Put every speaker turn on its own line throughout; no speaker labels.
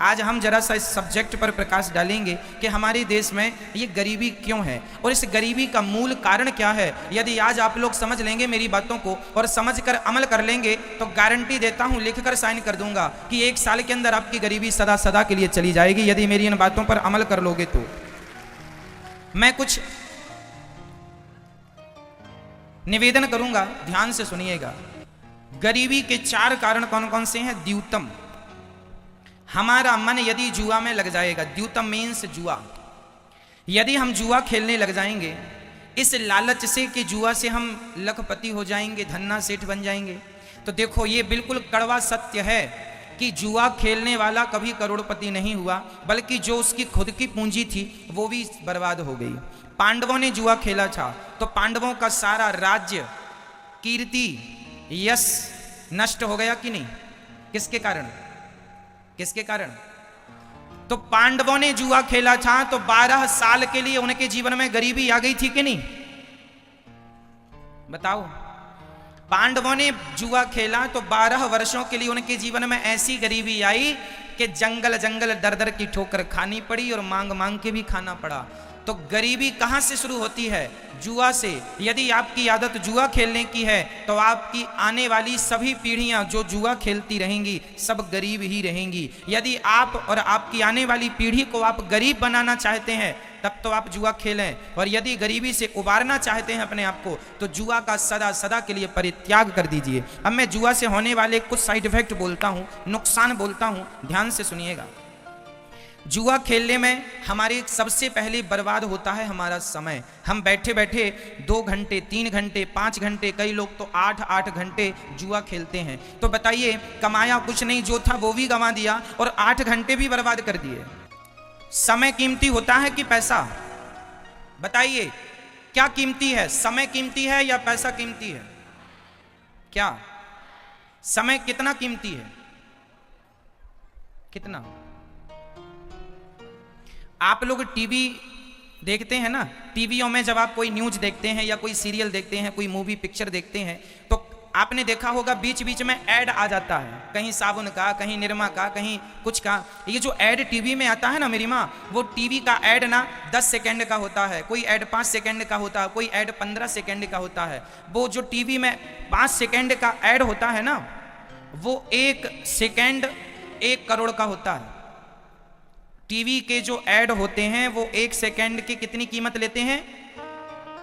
आज हम जरा सा इस सब्जेक्ट पर प्रकाश डालेंगे कि हमारे देश में ये गरीबी क्यों है और इस गरीबी का मूल कारण क्या है। यदि आज आप लोग समझ लेंगे मेरी बातों को और समझकर अमल कर लेंगे तो गारंटी देता हूं, लिखकर साइन कर दूंगा कि 1 साल के अंदर आपकी गरीबी सदा सदा के लिए चली जाएगी, यदि मेरी इन बातों पर अमल कर लोगे तो। मैं कुछ निवेदन करूंगा, ध्यान से सुनिएगा। गरीबी के 4 कारण कौन कौन से हैं? द्यूतम, हमारा मन यदि जुआ में लग जाएगा, द्यूतम मीन्स जुआ, यदि हम जुआ खेलने लग जाएंगे इस लालच से कि जुआ से हम लखपति हो जाएंगे, धन्ना सेठ बन जाएंगे, तो देखो ये बिल्कुल कड़वा सत्य है कि जुआ खेलने वाला कभी करोड़पति नहीं हुआ, बल्कि जो उसकी खुद की पूंजी थी वो भी बर्बाद हो गई। पांडवों ने जुआ खेला था तो पांडवों का सारा राज्य, कीर्ति, यश नष्ट हो गया कि नहीं? किसके कारण? किसके कारण? तो पांडवों ने जुआ खेला था तो 12 साल के लिए उनके जीवन में गरीबी आ गई थी कि नहीं? बताओ। पांडवों ने जुआ खेला तो 12 वर्षों के लिए उनके जीवन में ऐसी गरीबी आई कि जंगल जंगल दर दर की ठोकर खानी पड़ी और मांग मांग के भी खाना पड़ा। तो गरीबी कहां से शुरू होती है? जुआ से। यदि आपकी आदत जुआ खेलने की है तो आपकी आने वाली सभी पीढ़ियां जो जुआ खेलती रहेंगी सब गरीब ही रहेंगी। यदि आप और आपकी आने वाली पीढ़ी को आप गरीब बनाना चाहते हैं तब तो आप जुआ खेलें, और यदि गरीबी से उबारना चाहते हैं अपने आप को तो जुआ का सदा सदा के लिए परित्याग कर दीजिए। अब मैं जुआ से होने वाले कुछ साइड इफेक्ट बोलता हूं, नुकसान बोलता हूं, ध्यान से सुनिएगा। जुआ खेलने में हमारे सबसे पहले बर्बाद होता है हमारा समय। हम बैठे बैठे 2 घंटे, 3 घंटे, 5 घंटे, कई लोग तो 8-8 घंटे जुआ खेलते हैं। तो बताइए, कमाया कुछ नहीं, जो था वो भी गंवा दिया और 8 घंटे भी बर्बाद कर दिए। समय कीमती होता है कि पैसा? बताइए क्या कीमती है? समय कीमती है या पैसा कीमती है? क्या समय कितना कीमती है? कितना? आप लोग टीवी देखते हैं ना, टीवियों में जब आप कोई न्यूज देखते हैं या कोई सीरियल देखते हैं, कोई मूवी पिक्चर देखते हैं तो आपने देखा होगा बीच बीच में ऐड आ जाता है, कहीं साबुन का, कहीं निरमा का, कहीं कुछ का। ये जो ऐड टीवी में आता है ना मेरी माँ, वो टीवी का ऐड ना 10 सेकंड का होता है, कोई ऐड 5 सेकंड का होता है, कोई ऐड 15 सेकंड का होता है। वो जो टीवी में 5 सेकंड का ऐड होता है ना, वो 1 सेकंड 1 करोड़ का होता है। टीवी के जो ऐड होते हैं वो 1 सेकंड की कितनी कीमत लेते हैं?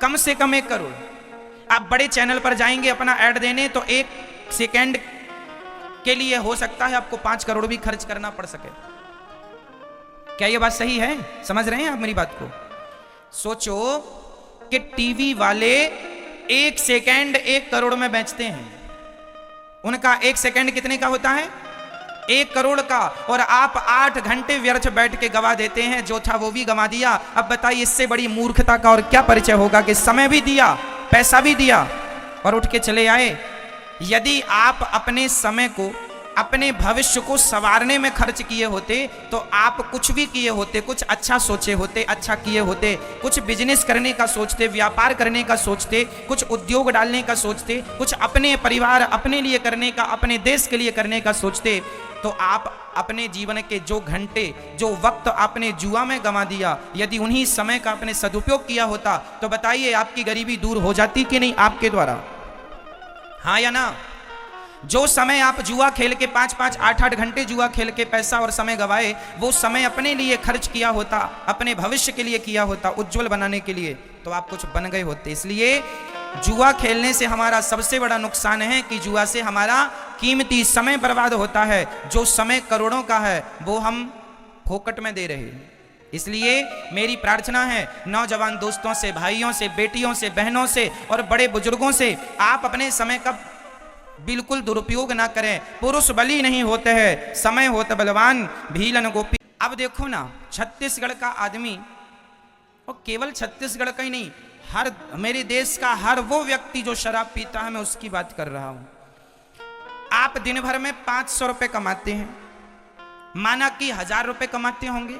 कम से कम 1 करोड़। आप बड़े चैनल पर जाएंगे अपना ऐड देने तो 1 सेकंड के लिए हो सकता है आपको 5 करोड़ भी खर्च करना पड़ सके। क्या ये बात सही है? समझ रहे हैं आप मेरी बात को? सोचो कि टीवी वाले 1 सेकंड 1 करोड़ में बेचते हैं। उनका 1 सेकंड कितने का होता है? 1 करोड़ का, और आप 8 घंटे व्यर्थ बैठ के गवा देते हैं, जो था वो भी गवा दिया। अब बताइए इससे बड़ी मूर्खता का और क्या परिचय होगा कि समय भी दिया, पैसा भी दिया और उठ के चले आए। यदि आप अपने समय को, अपने भविष्य को संवारने में खर्च किए होते तो आप कुछ भी किए होते, कुछ अच्छा सोचे होते, अच्छा किए होते, कुछ बिजनेस करने का सोचते, व्यापार करने का सोचते, कुछ उद्योग डालने का सोचते, कुछ अपने परिवार, अपने लिए करने का, अपने देश के लिए करने का सोचते, तो आप अपने जीवन के जो घंटे, जो वक्त आपने जुआ में गंवा दिया, यदि उन्हीं समय का आपने सदुपयोग किया होता तो बताइए आपकी गरीबी दूर हो जाती कि नहीं आपके द्वारा? हाँ या ना? जो समय आप जुआ खेल के 5-5, 8-8 घंटे जुआ खेल के पैसा और समय गवाए, वो समय अपने लिए खर्च किया होता, अपने भविष्य के लिए किया होता, उज्जवल बनाने के लिए, तो आप कुछ बन गए होते। इसलिए जुआ खेलने से हमारा सबसे बड़ा नुकसान है कि जुआ से हमारा कीमती समय बर्बाद होता है। जो समय करोड़ों का है वो हम फोकट में दे रहे हैं। इसलिए मेरी प्रार्थना है नौजवान दोस्तों से, भाइयों से, बेटियों से, बहनों से और बड़े बुजुर्गों से, आप अपने समय का बिल्कुल दुरुपयोग ना करें। पुरुष बली नहीं होते हैं, समय होता बलवान भीलन गोपी। अब देखो ना, छत्तीसगढ़ का आदमी, और केवल छत्तीसगढ़ का ही नहीं, हर मेरे देश का हर वो व्यक्ति जो शराब पीता है, मैं उसकी बात कर रहा हूं। आप दिन भर में 500 रुपए कमाते हैं, माना कि 1000 रुपए कमाते होंगे,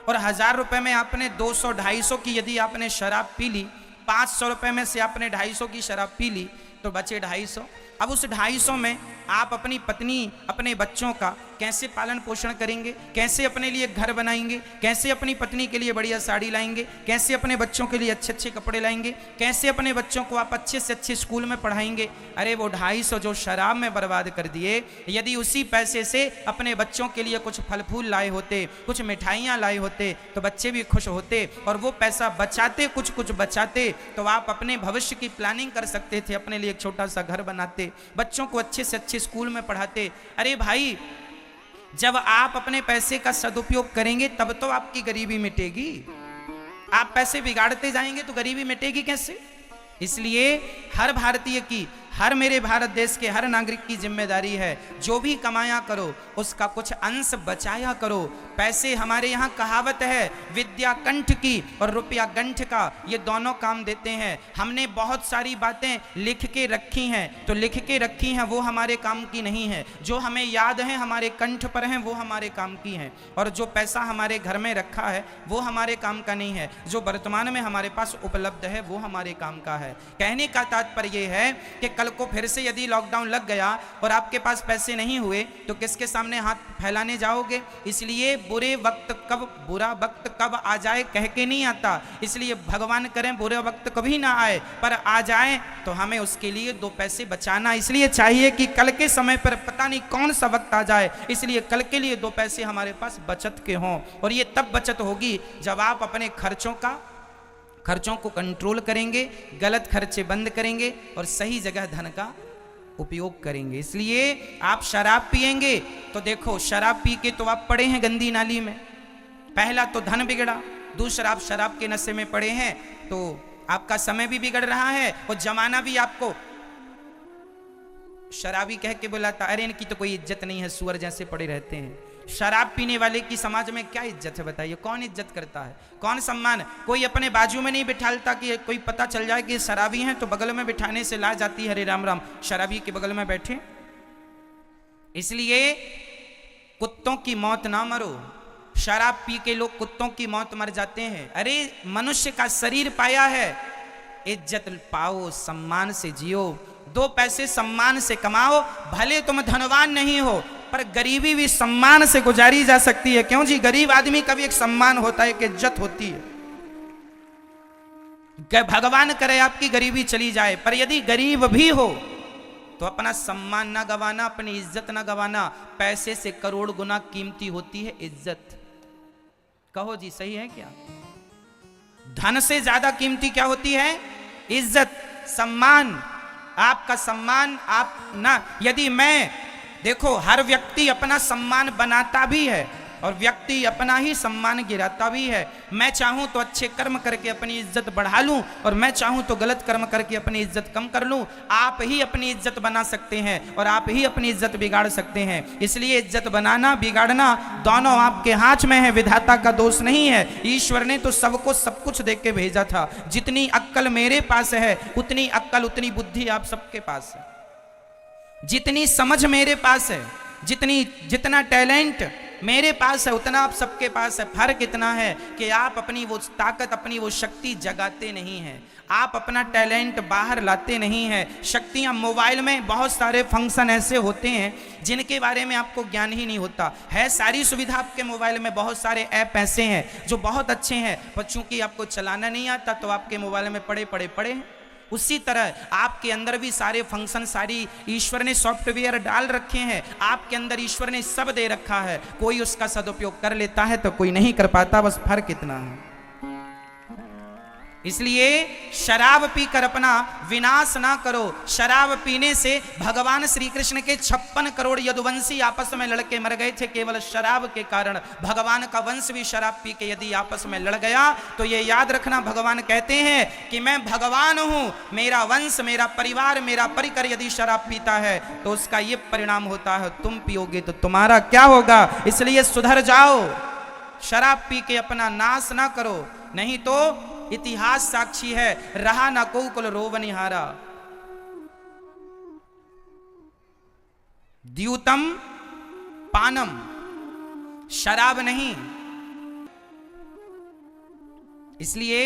और 1000 रुपए में आपने 200-250 की यदि आपने शराब पी ली, 500 रुपए में से आपने 250 की शराब पी ली तो बचे 250। अब उस 250 में आप अपनी पत्नी, अपने बच्चों का कैसे पालन पोषण करेंगे, कैसे अपने लिए घर बनाएंगे, कैसे अपनी पत्नी के लिए बढ़िया साड़ी लाएंगे, कैसे अपने बच्चों के लिए अच्छे अच्छे कपड़े लाएंगे, कैसे अपने बच्चों को आप अच्छे से अच्छे स्कूल में पढ़ाएंगे। अरे वो 250 जो शराब में बर्बाद कर दिए, यदि उसी पैसे से अपने बच्चों के लिए कुछ फल फूल लाए होते, कुछ मिठाइयाँ लाए होते, तो बच्चे भी खुश होते और वो पैसा बचाते, कुछ कुछ बचाते, तो आप अपने भविष्य की प्लानिंग कर सकते थे, अपने लिए एक छोटा सा घर बनाते, बच्चों को अच्छे से अच्छे स्कूल में पढ़ाते। अरे भाई, जब आप अपने पैसे का सदुपयोग करेंगे तब तो आपकी गरीबी मिटेगी। आप पैसे बिगाड़ते जाएंगे तो गरीबी मिटेगी कैसे? इसलिए हर भारतीय की, हर मेरे भारत देश के हर नागरिक की जिम्मेदारी है, जो भी कमाया करो उसका कुछ अंश बचाया करो। पैसे, हमारे यहाँ कहावत है, विद्या कंठ की और रुपया गंठ का, ये दोनों काम देते हैं। हमने बहुत सारी बातें लिख के रखी हैं, तो लिख के रखी हैं वो हमारे काम की नहीं है। जो हमें याद है, हमारे कंठ पर हैं, वो हमारे काम की हैं। और जो पैसा हमारे घर में रखा है वो हमारे काम का नहीं है। जो वर्तमान में हमारे पास उपलब्ध है वो हमारे काम का है। कहने का तात्पर्य यह है कि कल को फिर से यदि लॉकडाउन लग गया और आपके पास पैसे नहीं हुए तो किसके सामने हाथ फैलाने जाओगे? इसलिए बुरे वक्त कब, बुरा वक्त कब आ जाए कह के नहीं आता। इसलिए भगवान करें बुरा वक्त कभी ना आए, पर आ जाए तो हमें उसके लिए 2 पैसे बचाना इसलिए चाहिए कि कल के समय पर पता नहीं कौन सा वक्त आ जाए, इसलिए कल के लिए 2 पैसे हमारे पास बचत के हों। और ये तब बचत होगी जब आप अपने खर्चों को कंट्रोल करेंगे, गलत खर्चे बंद करेंगे और सही जगह धन का उपयोग करेंगे। इसलिए आप शराब पिएंगे तो देखो, शराब पी के तो आप पड़े हैं गंदी नाली में, पहला तो धन बिगड़ा, दूसरा आप शराब के नशे में पड़े हैं तो आपका समय भी बिगड़ रहा है और जमाना भी आपको शराबी कह के बुलाता, अरे इनकी तो कोई इज्जत नहीं है, सुअर जैसे पड़े रहते हैं। शराब पीने वाले की समाज में क्या इज्जत है बताइए? कौन इज्जत करता है, कौन सम्मान? कोई अपने बाजू में नहीं बिठालता कि कोई पता चल जाए कि शराबी हैं तो बगल में बिठाने से ला जाती है, हरे राम राम, शराबी के बगल में बैठे। इसलिए कुत्तों की मौत ना मरो। शराब पी के लोग कुत्तों की मौत मर जाते हैं। अरे मनुष्य का शरीर पाया है, इज्जत पाओ, सम्मान से जियो, 2 पैसे सम्मान से कमाओ। भले तुम धनवान नहीं हो पर गरीबी भी सम्मान से गुजारी जा सकती है। क्यों जी? गरीब आदमी का भी एक सम्मान होता है, एक इज्जत होती है। भगवान करे आपकी गरीबी चली जाए, पर यदि गरीब भी हो तो अपना सम्मान ना गवाना, अपनी इज्जत ना गवाना। पैसे से करोड़ गुना कीमती होती है इज्जत। कहो जी, सही है क्या? धन से ज्यादा कीमती क्या होती है? इज्जत, सम्मान। आपका सम्मान आप ना, यदि मैं, देखो हर व्यक्ति अपना सम्मान बनाता भी है और व्यक्ति अपना ही सम्मान गिराता भी है। मैं चाहूं तो अच्छे कर्म करके अपनी इज्जत बढ़ा लूं और मैं चाहूं तो गलत कर्म करके अपनी इज्जत कम कर लूं। आप ही अपनी इज्जत बना सकते हैं और आप ही अपनी इज्जत बिगाड़ सकते हैं। इसलिए इज्जत बनाना बिगाड़ना दोनों आपके हाथ में है, विधाता का दोष नहीं है। ईश्वर ने तो सबको सब कुछ देख के भेजा था। जितनी अक्ल मेरे पास है उतनी अक्ल, उतनी बुद्धि आप सबके पास है। जितनी समझ मेरे पास है, जितना टैलेंट मेरे पास है उतना आप सबके पास है। फर्क इतना है कि आप अपनी वो ताकत, अपनी वो शक्ति जगाते नहीं हैं। आप अपना टैलेंट बाहर लाते नहीं हैं। शक्तियां, मोबाइल में बहुत सारे फंक्शन ऐसे होते हैं जिनके बारे में आपको ज्ञान ही नहीं होता है। सारी सुविधा आपके मोबाइल में, बहुत सारे ऐप ऐसे हैं जो बहुत अच्छे हैं, पर चूंकि आपको चलाना नहीं आता तो आपके मोबाइल में पड़े हैं। उसी तरह आपके अंदर भी सारे फंक्शन, सारी ईश्वर ने सॉफ्टवेयर डाल रखे हैं। आपके अंदर ईश्वर ने सब दे रखा है। कोई उसका सदुपयोग कर लेता है तो कोई नहीं कर पाता, बस फर्क इतना है। इसलिए शराब पीकर अपना विनाश ना करो। शराब पीने से भगवान श्री कृष्ण के 56 करोड़ यदुवंशी आपस में लड़के मर गए थे केवल शराब के कारण। भगवान का वंश भी शराब पी के यदि आपस में लड़ गया तो ये याद रखना, भगवान कहते हैं कि मैं भगवान हूं, मेरा वंश, मेरा परिवार, मेरा परिकर यदि शराब पीता है तो उसका ये परिणाम होता है, तुम पियोगे तो तुम्हारा क्या होगा। इसलिए सुधर जाओ, शराब पी के अपना नाश ना करो, नहीं तो इतिहास साक्षी है, रहा ना को कुल रोवनिहारा। द्यूतम पानम, शराब नहीं। इसलिए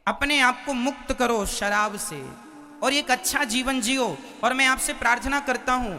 अपने आप को मुक्त करो शराब से। और एक अच्छा जीवन जियो। और मैं आपसे प्रार्थना करता हूं,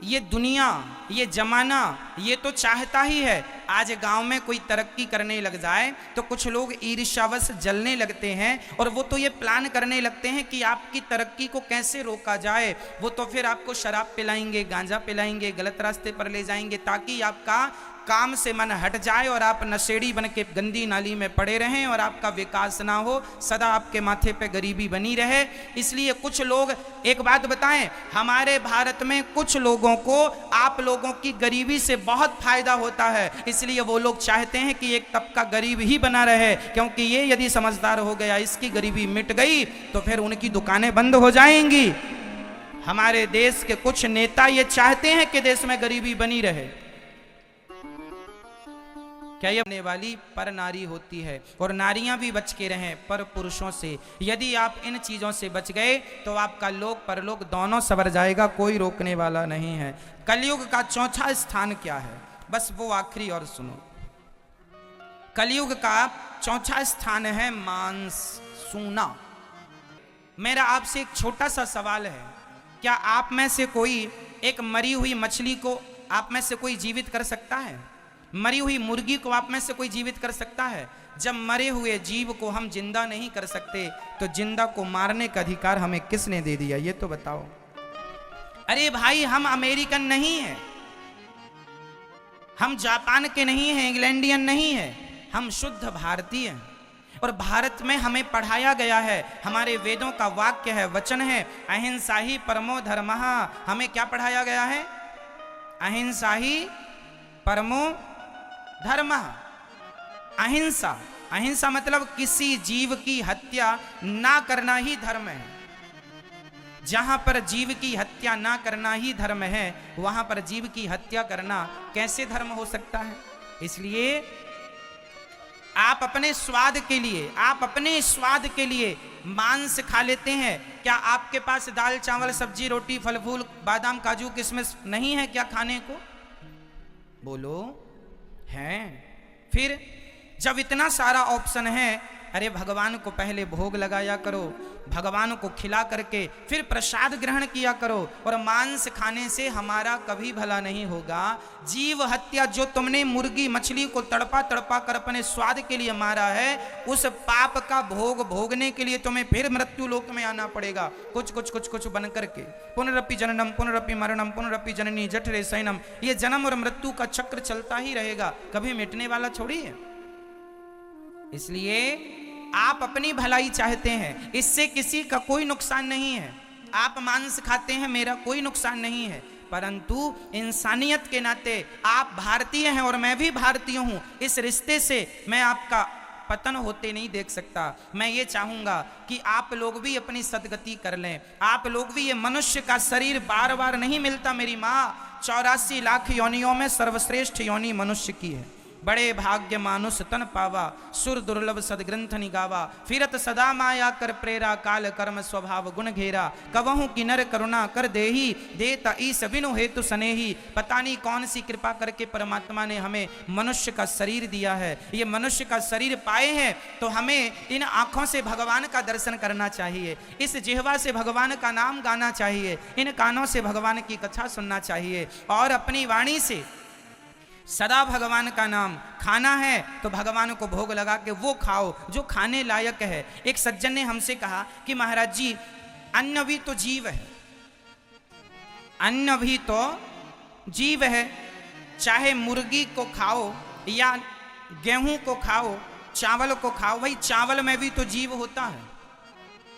ये दुनिया, ये जमाना, ये तो चाहता ही है आज गांव में कोई तरक्की करने लग जाए तो कुछ लोग ईर्ष्यावश जलने लगते हैं और वो तो ये प्लान करने लगते हैं कि आपकी तरक्की को कैसे रोका जाए। वो तो फिर आपको शराब पिलाएंगे, गांजा पिलाएंगे, गलत रास्ते पर ले जाएंगे ताकि आपका काम से मन हट जाए और आप नशेड़ी बन के गंदी नाली में पड़े रहें और आपका विकास ना हो, सदा आपके माथे पे गरीबी बनी रहे। इसलिए कुछ लोग, एक बात बताएं, हमारे भारत में कुछ लोगों को आप लोगों की गरीबी से बहुत फायदा होता है, इसलिए वो लोग चाहते हैं कि एक तबका गरीब ही बना रहे, क्योंकि ये यदि समझदार हो गया, इसकी गरीबी मिट गई तो फिर उनकी दुकानें बंद हो जाएंगी। हमारे देश के कुछ नेता ये चाहते हैं कि देश में गरीबी बनी रहे। क्या ये बनने वाली पर नारी होती है और नारियां भी बच के रहें पर पुरुषों से। यदि आप इन चीजों से बच गए तो आपका लोक परलोक दोनों सवर जाएगा, कोई रोकने वाला नहीं है। कलयुग का चौथा स्थान क्या है, बस वो आखिरी और सुनो। कलयुग का चौथा स्थान है मांस सूना। मेरा आपसे एक छोटा सा सवाल है, क्या आप में से कोई एक मरी हुई मछली को आप में से कोई जीवित कर सकता है? मरी हुई मुर्गी को आप में से कोई जीवित कर सकता है? जब मरे हुए जीव को हम जिंदा नहीं कर सकते तो जिंदा को मारने का अधिकार हमें किसने दे दिया, ये तो बताओ। अरे भाई, हम अमेरिकन नहीं हैं, हम जापान के नहीं हैं, इंग्लैंडियन नहीं हैं, हम शुद्ध भारतीय हैं। और भारत में हमें पढ़ाया गया है, हमारे वेदों का वाक्य है, वचन है, अहिंसा ही परमो धर्मः। हमें क्या पढ़ाया गया है? अहिंसा ही परमो धर्म। अहिंसा, अहिंसा मतलब किसी जीव की हत्या ना करना ही धर्म है। जहां पर जीव की हत्या ना करना ही धर्म है, वहां पर जीव की हत्या करना कैसे धर्म हो सकता है? इसलिए आप अपने स्वाद के लिए, आप अपने स्वाद के लिए मांस खा लेते हैं। क्या आपके पास दाल चावल सब्जी रोटी फल फूल बादाम काजू किशमिश नहीं है क्या खाने को? बोलो, हैं? फिर जब इतना सारा ऑप्शन है, अरे भगवान को पहले भोग लगाया करो, भगवान को खिला करके फिर प्रसाद ग्रहण किया करो। और मांस खाने से हमारा कभी भला नहीं होगा। जीव हत्या, जो तुमने मुर्गी मछली को तड़पा तड़पा कर अपने स्वाद के लिए मारा है, उस पाप का भोग भोगने के लिए तुम्हें फिर मृत्यु लोक में आना पड़ेगा, कुछ कुछ कुछ कुछ बन करके। पुनरपि जननम पुनरपि मरणम पुनरपि जननी जठरे शयनम। ये जन्म और मृत्यु का चक्र चलता ही रहेगा, कभी मिटने वाला छोड़ी है। इसलिए आप अपनी भलाई चाहते हैं, इससे किसी का कोई नुकसान नहीं है। आप मांस खाते हैं, मेरा कोई नुकसान नहीं है, परंतु इंसानियत के नाते आप भारतीय हैं और मैं भी भारतीय हूं। इस रिश्ते से मैं आपका पतन होते नहीं देख सकता। मैं ये चाहूंगा कि आप लोग भी अपनी सदगति कर लें। आप लोग भी, ये मनुष्य का शरीर बार बार नहीं मिलता मेरी माँ। 84 लाख योनियों में सर्वश्रेष्ठ योनि मनुष्य की है। बड़े भाग्य मानुष तन पावा, सुर दुर्लभ सदग्रंथ निगावा। फिरत सदा माया कर प्रेरा, काल कर्म स्वभाव गुण घेरा। कवहूं की नर करुणा कर देही, देता ईस बिनु हेतु सनेही। पता नहीं कौन सी कृपा करके परमात्मा ने हमें मनुष्य का शरीर दिया है। ये मनुष्य का शरीर पाए हैं तो हमें इन आंखों से भगवान का दर्शन करना चाहिए, इस जिह्वा से भगवान का नाम गाना चाहिए, इन कानों से भगवान की कथा सुनना चाहिए और अपनी वाणी से सदा भगवान का नाम खाना है तो भगवान को भोग लगा के वो खाओ जो खाने लायक है। एक सज्जन ने हमसे कहा कि महाराज जी, अन्न भी तो जीव है, अन्न भी तो जीव है। चाहे मुर्गी को खाओ या गेहूं को खाओ, चावल को खाओ, भाई चावल में भी तो जीव होता है,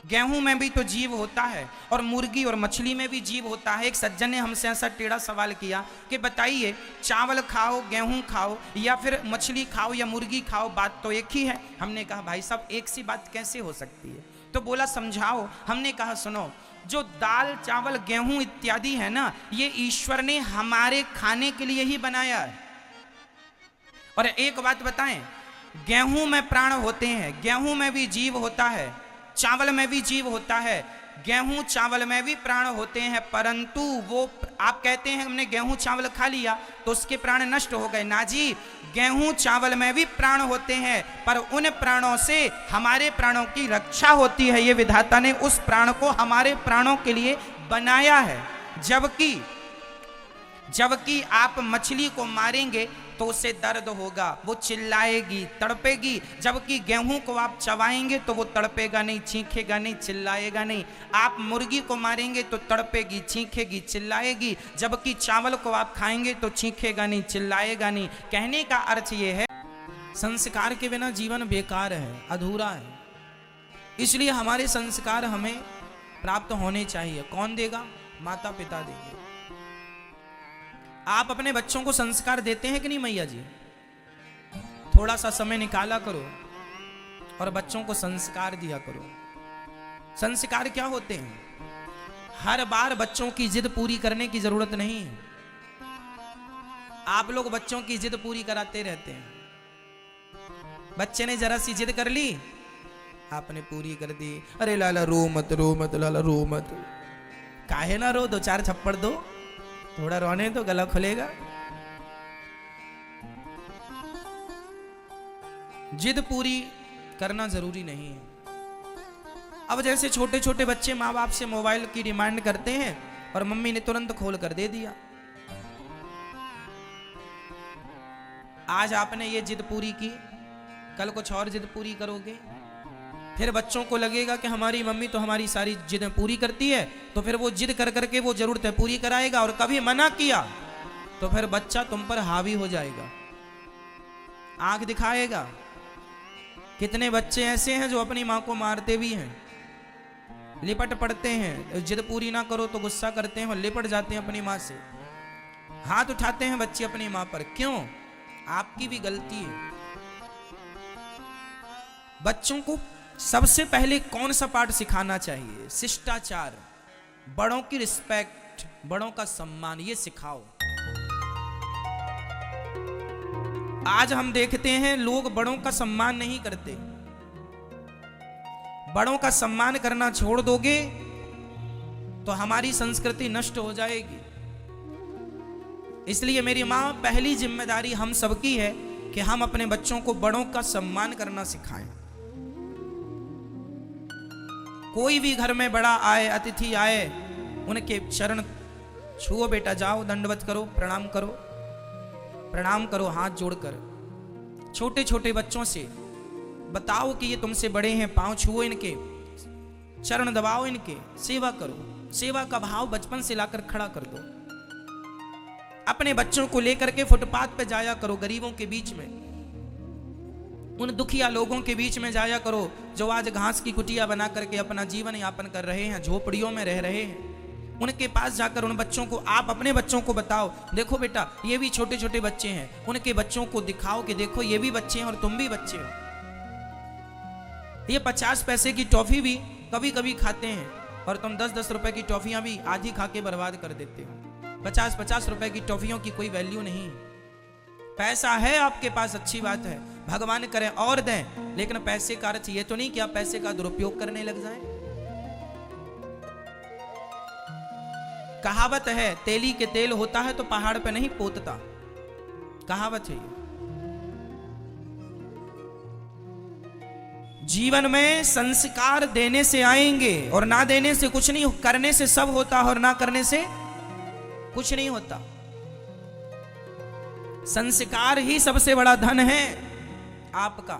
गेहूं में भी तो जीव होता है और मुर्गी और मछली में भी जीव होता है। एक सज्जन ने हमसे ऐसा टेढ़ा सवाल किया कि बताइए, चावल खाओ, गेहूं खाओ या फिर मछली खाओ या मुर्गी खाओ, बात तो एक ही है। हमने कहा भाई साहब, एक सी बात कैसे हो सकती है? तो बोला समझाओ। हमने कहा सुनो, जो दाल चावल गेहूं इत्यादि है ना, ये ईश्वर ने हमारे खाने के लिए ही बनाया है। और एक बात बताएं, गेहूं में प्राण होते हैं, गेहूं में भी जीव होता है, चावल में भी जीव होता है। गेहूं चावल में भी प्राण होते हैं, परंतु वो आप कहते हैं हमने गेहूं चावल खा लिया तो उसके प्राण नष्ट हो गए। ना जी, गेहूं चावल में भी प्राण होते हैं, पर उन प्राणों से हमारे प्राणों की रक्षा होती है। ये विधाता ने उस प्राण को हमारे प्राणों के लिए बनाया है। जबकि आप मछली को मारेंगे तो उसे दर्द होगा, वो चिल्लाएगी, तड़पेगी। जबकि गेहूं को आप चबाएंगे तो वो तड़पेगा नहीं, चीखेगा नहीं, चिल्लाएगा नहीं। आप मुर्गी को मारेंगे तो तड़पेगी, चीखेगी, चिल्लाएगी। जबकि चावल को आप खाएंगे तो चीखेगा नहीं, चिल्लाएगा नहीं। कहने का अर्थ ये है, संस्कार के बिना जीवन बेकार है, अधूरा है। इसलिए हमारे संस्कार हमें प्राप्त होने चाहिए। कौन देगा? माता पिता देंगे। आप अपने बच्चों को संस्कार देते हैं कि नहीं मैया जी? थोड़ा सा समय निकाला करो और बच्चों को संस्कार दिया करो। संस्कार क्या होते हैं? हर बार बच्चों की जिद पूरी करने की जरूरत नहीं है। आप लोग बच्चों की जिद पूरी कराते रहते हैं। बच्चे ने जरा सी जिद कर ली, आपने पूरी कर दी। अरे लाला रो मत, रो मत लाला, रो मत। काहे ना रो, 2-4 थप्पड़ दो, थोड़ा रोने तो गला खुलेगा। जिद पूरी करना जरूरी नहीं है। अब जैसे छोटे छोटे बच्चे माँ बाप से मोबाइल की डिमांड करते हैं और मम्मी ने तुरंत खोल कर दे दिया। आज आपने ये जिद पूरी की, कल कुछ और जिद पूरी करोगे, फिर बच्चों को लगेगा कि हमारी मम्मी तो हमारी सारी जिदें पूरी करती है, तो फिर वो जिद कर करके वो जरूरतें पूरी कराएगा। और कभी मना किया तो फिर बच्चा तुम पर हावी हो जाएगा, आंख दिखाएगा। कितने बच्चे ऐसे हैं जो अपनी माँ को मारते भी हैं, लिपट पड़ते हैं। जिद पूरी ना करो तो गुस्सा करते हैं और लिपट जाते हैं अपनी माँ से, हाथ उठाते हैं बच्चे अपनी माँ पर। क्यों? आपकी भी गलती है। बच्चों को सबसे पहले कौन सा पाठ सिखाना चाहिए? शिष्टाचार, बड़ों की रिस्पेक्ट, बड़ों का सम्मान, ये सिखाओ। आज हम देखते हैं लोग बड़ों का सम्मान नहीं करते। बड़ों का सम्मान करना छोड़ दोगे तो हमारी संस्कृति नष्ट हो जाएगी। इसलिए मेरी मां, पहली जिम्मेदारी हम सबकी है कि हम अपने बच्चों को बड़ों का सम्मान करना सिखाएं। कोई भी घर में बड़ा आए, अतिथि आए, उनके चरण छुओ। बेटा जाओ, दंडवत करो, प्रणाम करो, प्रणाम करो हाथ जोड़कर। छोटे छोटे बच्चों से बताओ कि ये तुमसे बड़े हैं, पांव छुओ इनके, चरण दबाओ इनके, सेवा करो। सेवा का भाव बचपन से लाकर खड़ा कर दो। अपने बच्चों को लेकर के फुटपाथ पे जाया करो, गरीबों के बीच में, उन दुखिया लोगों के बीच में जाया करो जो आज घास की कुटिया बना करके अपना जीवन यापन कर रहे हैं, झोपड़ियों में रह रहे हैं। उनके पास जाकर उन बच्चों को, आप अपने बच्चों को बताओ, देखो बेटा ये भी छोटे छोटे बच्चे हैं। उनके बच्चों को दिखाओ कि देखो ये भी बच्चे हैं और तुम भी बच्चे हो। ये 50 पैसे की टॉफी भी कभी कभी खाते हैं और तुम 10-10 रुपए की टॉफियां भी आधी खा के बर्बाद कर देते हो। 50-50 रुपए की टॉफियों की कोई वैल्यू नहीं है। पैसा है आपके पास, अच्छी बात है, भगवान करे और दें, लेकिन पैसे का अर्थ ये तो नहीं कि आप पैसे का दुरुपयोग करने लग जाएं। कहावत है, तेली के तेल होता है तो पहाड़ पे नहीं पोतता, कहावत है ये। जीवन में संस्कार देने से आएंगे और ना देने से कुछ नहीं, करने से सब होता है और ना करने से कुछ नहीं होता। संस्कार ही सबसे बड़ा धन है आपका।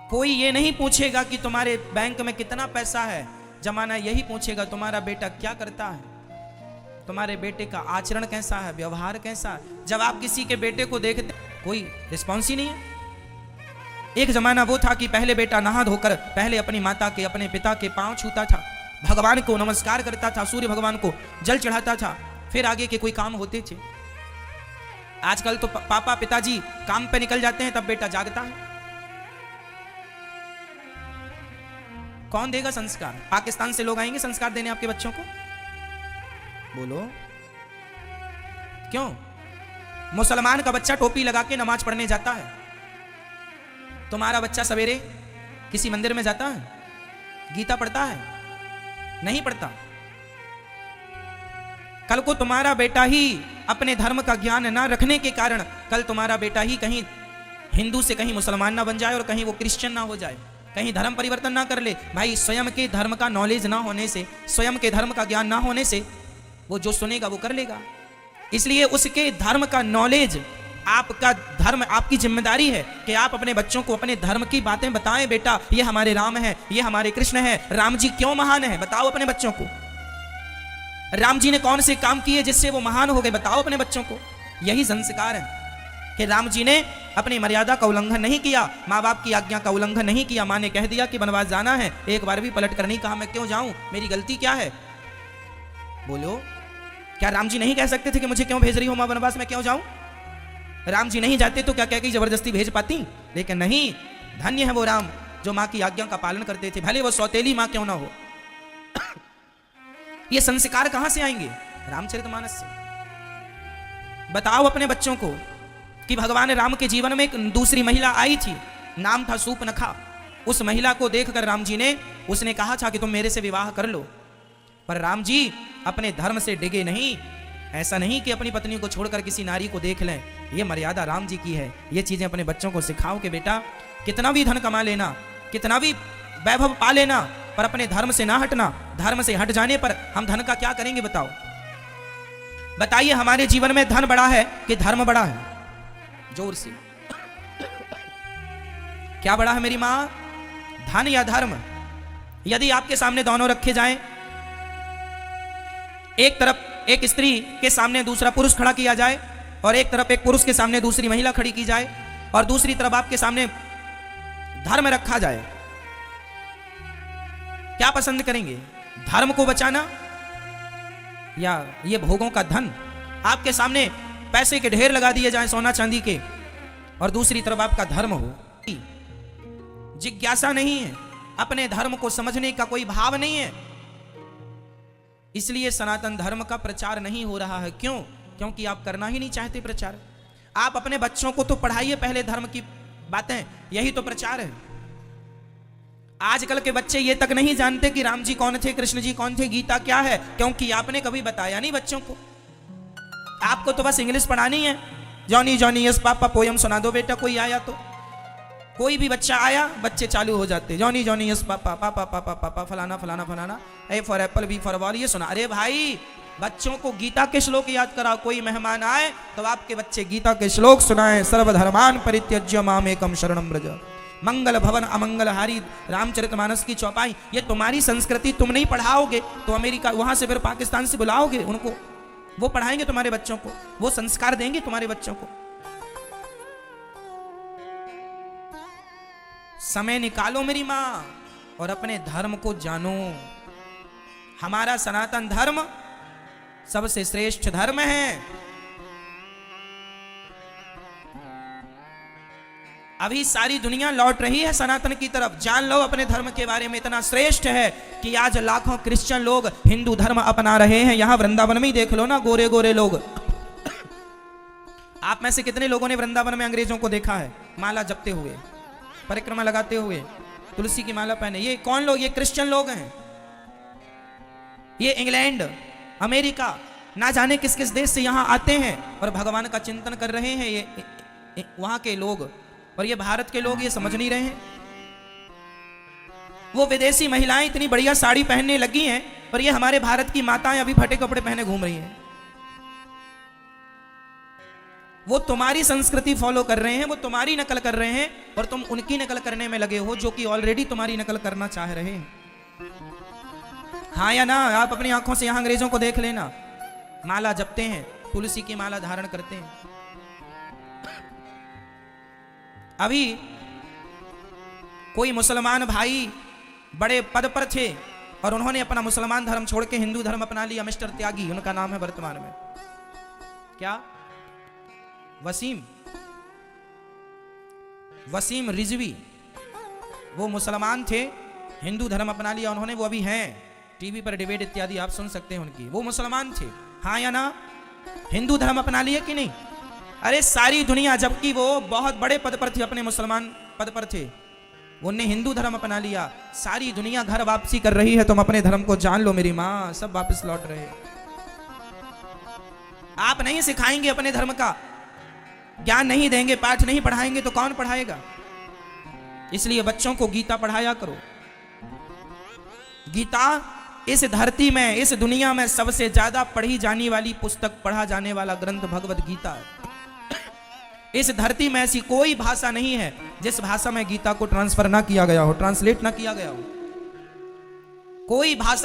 कोई ये नहीं पूछेगा कि तुम्हारे बैंक में कितना पैसा है, जमाना यही पूछेगा तुम्हारा बेटा क्या करता है, तुम्हारे बेटे का आचरण कैसा है, व्यवहार कैसा है। जब आप किसी के बेटे को देखते कोई रिस्पॉन्स ही नहीं है। एक जमाना वो था कि पहले बेटा नहा धोकर पहले अपनी माता के, अपने पिता के पांव छूता था, भगवान को नमस्कार करता था, सूर्य भगवान को जल चढ़ाता था, फिर आगे के कोई काम होते थे। आजकल तो पापा पिताजी काम पे निकल जाते हैं तब बेटा जागता है। कौन देगा संस्कार? पाकिस्तान से लोग आएंगे संस्कार देने आपके बच्चों को? बोलो क्यों? मुसलमान का बच्चा टोपी लगा के नमाज पढ़ने जाता है, तुम्हारा बच्चा सवेरे किसी मंदिर में जाता है, गीता पढ़ता है, नहीं पढ़ता। कल को तुम्हारा बेटा ही अपने धर्म का ज्ञान ना रखने के कारण कल तुम्हारा बेटा ही कहीं हिंदू से कहीं मुसलमान ना बन जाए और कहीं वो क्रिश्चियन ना हो जाए, कहीं धर्म परिवर्तन ना कर ले। भाई स्वयं के धर्म का नॉलेज ना होने से, स्वयं के धर्म का ज्ञान ना होने से वो जो सुनेगा वो कर लेगा। इसलिए उसके धर्म का नॉलेज, आपका धर्म, आपकी जिम्मेदारी है कि आप अपने बच्चों को अपने धर्म की बातें बताएं। बेटा ये हमारे राम है, ये हमारे कृष्ण है, राम जी क्यों महान है बताओ अपने बच्चों को। राम जी ने कौन से काम किए जिससे वो महान हो गए बताओ अपने बच्चों को। यही संस्कार है कि राम जी ने अपनी मर्यादा का उल्लंघन नहीं किया, माँ बाप की आज्ञा का उल्लंघन नहीं किया। माँ ने कह दिया कि वनवास जाना है, एक बार भी पलट कर नहीं कहा मैं क्यों जाऊं, मेरी गलती क्या है। बोलो, क्या राम जी नहीं कह सकते थे कि मुझे क्यों भेज रही हो माँ वनवास, मैं क्यों जाऊं। राम जी नहीं जाते तो क्या कह के जबरदस्ती भेज पाती, लेकिन नहीं, धन्य है वो राम जो माँ की आज्ञा का पालन करते थे, भले वो सौतेली माँ क्यों ना हो। ये संस्कार कहां से आएंगे? रामचरितमानस से। बताओ अपने बच्चों को कि भगवान राम के जीवन में एक दूसरी महिला आई थी, नाम था सूपनखा। उस महिला को देखकर राम जी ने, उसने कहा था कि तुम मेरे से विवाह कर लो, पर राम जी अपने धर्म से डिगे नहीं। ऐसा नहीं कि अपनी पत्नी को छोड़कर किसी नारी को देख लें, ये मर्यादा राम जी की है। ये चीजें अपने बच्चों को सिखाओ कि बेटा कितना भी धन कमा लेना, कितना भी वैभव पा लेना, पर अपने धर्म से ना हटना। धर्म से हट जाने पर हम धन का क्या करेंगे बताओ। बताइए हमारे जीवन में धन बड़ा है कि धर्म बड़ा है? जोर से, क्या बड़ा है मेरी मां, धन या धर्म? यदि आपके सामने दोनों रखे जाएं, एक तरफ एक स्त्री के सामने दूसरा पुरुष खड़ा किया जाए और एक तरफ एक पुरुष के सामने दूसरी महिला खड़ी की जाए और दूसरी तरफ आपके सामने धर्म रखा जाए, क्या पसंद करेंगे? धर्म को बचाना या ये भोगों का धन? आपके सामने पैसे के ढेर लगा दिए जाएं सोना चांदी के और दूसरी तरफ आपका धर्म हो। जिज्ञासा नहीं है, अपने धर्म को समझने का कोई भाव नहीं है, इसलिए सनातन धर्म का प्रचार नहीं हो रहा है। क्यों? क्योंकि आप करना ही नहीं चाहते प्रचार। आप अपने बच्चों को तो पढ़ाइए पहले धर्म की बातें, यही तो प्रचार है। आजकल के बच्चे ये तक नहीं जानते कि राम जी कौन थे, कृष्ण जी कौन थे, गीता क्या है, क्योंकि आपने कभी बताया नहीं बच्चों को। आपको तो बस इंग्लिश पढ़ानी है, Johnny Johnny yes papa poem सुना दो बेटा। कोई आया तो, कोई भी बच्चा आया, बच्चे चालू हो जाते, जॉनी जॉनी यस पापा पापा पापा पापा फलाना फलाना फलाना, A for apple B for ball, ये सुना। अरे भाई बच्चों को गीता के श्लोक याद कराओ। कोई मेहमान आए तो आपके बच्चे गीता के श्लोक सुनाएं। सर्वधर्मान परित्यज्य मामेकम शरणम व्रज, मंगल भवन अमंगल हारी, रामचरितमानस की चौपाई। ये तुम्हारी संस्कृति तुम नहीं पढ़ाओगे तो अमेरिका, वहां से फिर पाकिस्तान से बुलाओगे उनको, वो पढ़ाएंगे तुम्हारे बच्चों को, वो संस्कार देंगे तुम्हारे बच्चों को। समय निकालो मेरी मां और अपने धर्म को जानो। हमारा सनातन धर्म सबसे श्रेष्ठ धर्म है। अभी सारी दुनिया लौट रही है सनातन की तरफ। जान लो अपने धर्म के बारे में, इतना श्रेष्ठ है कि आज लाखों क्रिश्चियन लोग हिंदू धर्म अपना रहे हैं। यहां वृंदावन में ही देख लो ना, गोरे गोरे लोग। आप में से कितने लोगों ने वृंदावन में अंग्रेजों को देखा है माला जपते हुए, परिक्रमा लगाते हुए, तुलसी की माला पहने? ये कौन लोग? ये क्रिश्चियन लोग हैं। ये इंग्लैंड, अमेरिका, ना जाने किस किस देश से यहां आते हैं और भगवान का चिंतन कर रहे हैं। ये वहां के लोग, और ये भारत के लोग ये समझ नहीं रहे हैं। वो विदेशी महिलाएं इतनी बढ़िया साड़ी पहनने लगी हैं, पर ये हमारे भारत की माताएं अभी फटे कपड़े पहने घूम रही हैं। वो तुम्हारी संस्कृति फॉलो कर रहे हैं, वो तुम्हारी नकल कर रहे हैं और तुम उनकी नकल करने में लगे हो जो कि ऑलरेडी तुम्हारी नकल करना चाह रहे हैं। हाँ या ना? आप अपनी आंखों से यहां अंग्रेजों को देख लेना, माला जपते हैं, तुलसी की माला धारण करते हैं। अभी कोई मुसलमान भाई बड़े पद पर थे और उन्होंने अपना मुसलमान धर्म छोड़ के हिंदू धर्म अपना लिया। मिस्टर त्यागी उनका नाम है वर्तमान में, क्या? वसीम रिजवी। वो मुसलमान थे, हिंदू धर्म अपना लिया उन्होंने। वो अभी हैं, टीवी पर डिबेट इत्यादि आप सुन सकते हैं उनकी। वो मुसलमान थे, हाँ या ना? हिंदू धर्म अपना लिए कि नहीं? अरे सारी दुनिया, जबकि वो बहुत बड़े पद पर थे, अपने मुसलमान पद पर थे, उनने हिंदू धर्म अपना लिया। सारी दुनिया घर वापसी कर रही है, तुम अपने धर्म को जान लो मेरी माँ, सब वापस लौट रहे। आप नहीं सिखाएंगे अपने धर्म का, ज्ञान नहीं देंगे, पाठ नहीं पढ़ाएंगे तो कौन पढ़ाएगा? इसलिए बच्चों को गीता पढ़ाया करो। गीता इस धरती में, इस दुनिया में सबसे ज्यादा पढ़ी जाने वाली पुस्तक, पढ़ा जाने वाला ग्रंथ भगवत गीता है। इस धरती में ऐसी कोई भाषा नहीं है जिस भाषा में गीता को ट्रांसफर ना किया गया हो, ट्रांसलेट ना किया गया हो। कोई भाषा